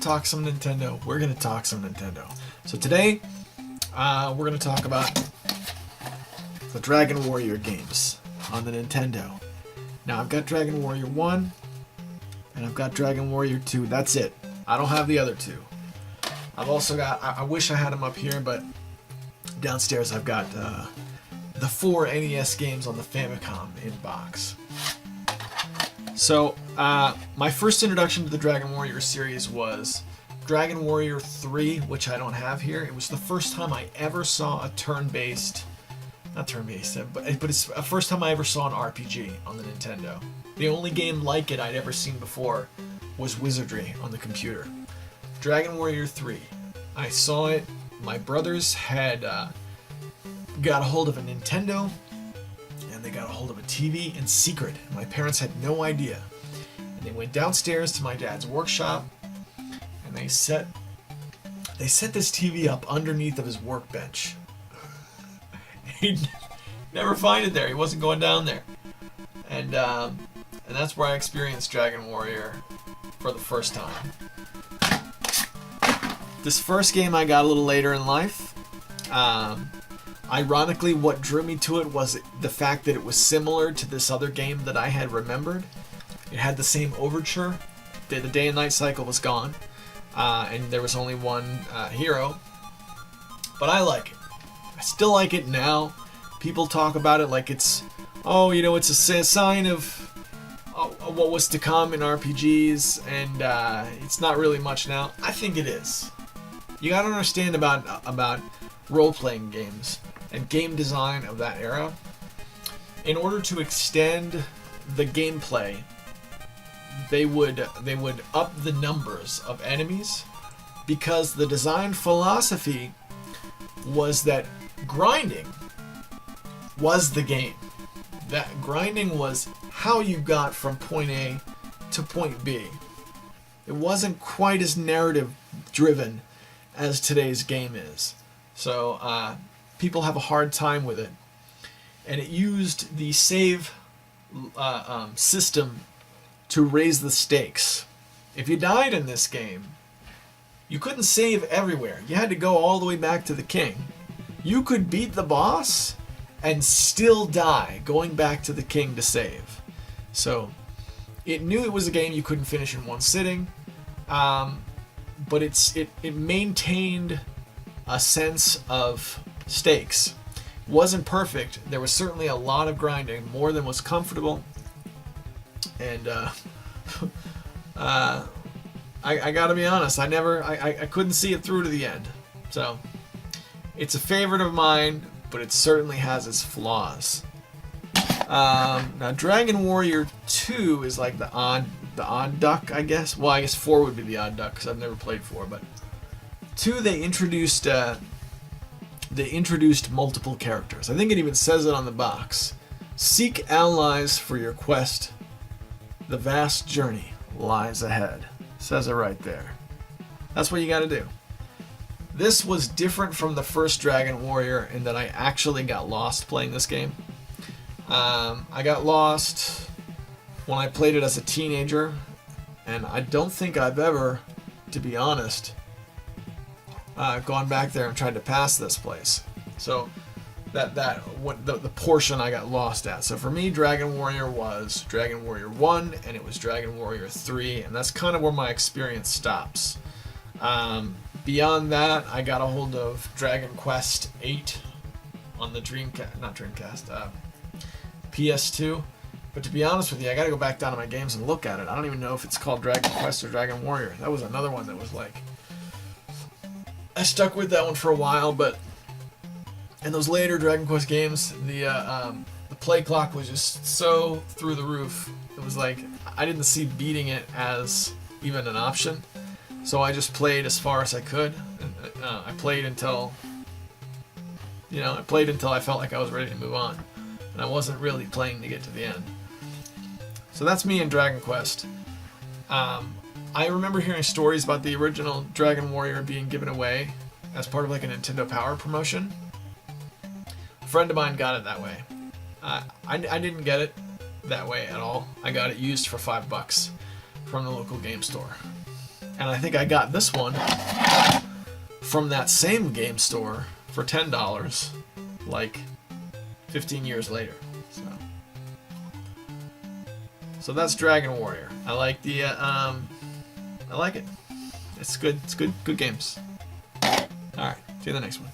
talk some Nintendo. We're going to talk some Nintendo. So today, we're going to talk about the Dragon Warrior games on the Nintendo. Now, I've got Dragon Warrior 1, and I've got Dragon Warrior 2. That's it. I don't have the other two. I've also got, I wish I had them up here, but downstairs I've got the 4 NES games on the Famicom in box. So, my first introduction to the Dragon Warrior series was Dragon Warrior 3, which I don't have here. It was the first time I ever saw a turn-based, not turn-based, but it's the first time I ever saw an RPG on the Nintendo. The only game like it I'd ever seen before was Wizardry on the computer. Dragon Warrior 3. I saw it. My brothers had got a hold of a Nintendo, and they got a hold of a TV in secret. My parents had no idea. And they went downstairs to my dad's workshop, and they set this TV up underneath of his workbench. He'd never find it there. He wasn't going down there. And that's where I experienced Dragon Warrior for the first time. This first game I got a little later in life. Ironically, what drew me to it was the fact that it was similar to this other game that I had remembered. It had the same overture. The day and night cycle was gone. And there was only one hero. But I like it. I still like it now. People talk about it like it's, it's a sign of what was to come in RPGs, and it's not really much now. I think it is. You gotta understand about role-playing games and game design of that era. In order to extend the gameplay, they would up the numbers of enemies, because the design philosophy was that grinding was the game. That grinding was how you got from point A to point B. It wasn't quite as narrative driven as today's game is. So people have a hard time with it. And it used the save system to raise the stakes. If you died in this game, you couldn't save everywhere. You had to go all the way back to the king. You could beat the boss and still die going back to the king to save. So it knew it was a game you couldn't finish in one sitting, but it maintained a sense of stakes. It wasn't perfect. There was certainly a lot of grinding, more than was comfortable, and I gotta be honest, I couldn't see it through to the end. So it's a favorite of mine, but it certainly has its flaws. Now, Dragon Warrior 2 is like the odd duck, I guess. Well, I guess 4 would be the odd duck because I've never played 4. But 2, they introduced multiple characters. I think it even says it on the box. Seek allies for your quest. The vast journey lies ahead. Says it right there. That's what you got to do. This was different from the first Dragon Warrior in that I actually got lost playing this game. I got lost when I played it as a teenager, and I don't think I've ever, to be honest, gone back there and tried to pass this place. So the portion I got lost at. So for me, Dragon Warrior was Dragon Warrior 1, and it was Dragon Warrior 3, and that's kind of where my experience stops. Beyond that, I got a hold of Dragon Quest 8 on the PS2. But to be honest with you, I gotta go back down to my games and look at it. I don't even know if it's called Dragon Quest or Dragon Warrior. That was another one that was like, I stuck with that one for a while, but in those later Dragon Quest games, the play clock was just so through the roof. It was like, I didn't see beating it as even an option. So I just played as far as I could. And, I played until I felt like I was ready to move on. And I wasn't really playing to get to the end. So that's me in Dragon Quest. I remember hearing stories about the original Dragon Warrior being given away as part of like a Nintendo Power promotion. A friend of mine got it that way. I didn't get it that way at all. I got it used for $5 from the local game store. And I think I got this one from that same game store for $10, like 15 years later. So that's Dragon Warrior. I like the I like it. It's good. It's good games. All right, see you in the next one.